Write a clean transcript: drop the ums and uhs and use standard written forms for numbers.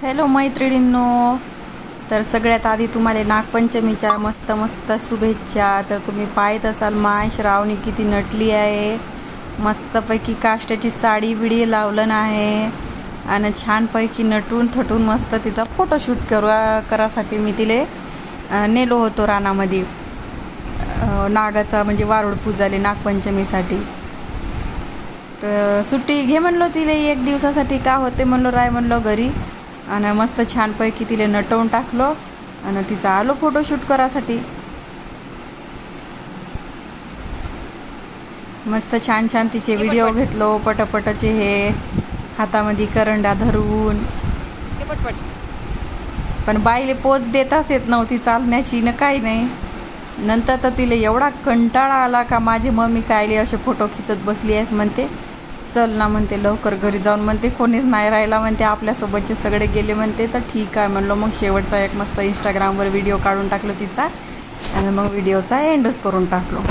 Hello मैत्रिणींनो, तर सगळ्यात आधी तुम्हाला नागपंचमीच्या मस्त मस्त शुभेच्छा। तर तुम्ही पाहत असाल माय श्रावणी किती नटली आहे, मस्तपैकी काष्टाची साडी बिडी लावलं आहे आणि छानपैकी नटून थटून मस्त तिचा फोटोशूट करासाठी मी तिले नेलो होतो रानामध्ये नागाचा म्हणजे वारुळ पूजाले नागपंचमीसाठी। तर सुट्टी घे म्हणलो तिले एक दिवसासाठी, का होते म्हणलो राय म्हणलो घरी, आणि मस्त छानपैकी तिले नटवून टाकलो आणि तिचा आलो फोटोशूट करासाठी। मस्त छान छान तिचे व्हिडिओ घेतलो पटपटचे, हे हातामध्ये करंडा धरून, पण बाईले पोच देताच येत नव्हती चालण्याची न काही नाही। नंतर तर तिला एवढा कंटाळा आला का माझी मम्मी कायले असे फोटो खिचत बसली आहेस म्हणते, चल ना म्हणते लवकर घरी जाऊन म्हणते, कोणीच नाही राहिला म्हणते, आपल्यासोबतचे सगळे गेले म्हणते। तर ठीक आहे म्हणलो, मग शेवटचा एक मस्त इंस्टाग्रामवर व्हिडिओ काढून टाकलो तिचा आणि मग व्हिडिओचा एंडच करून टाकलो।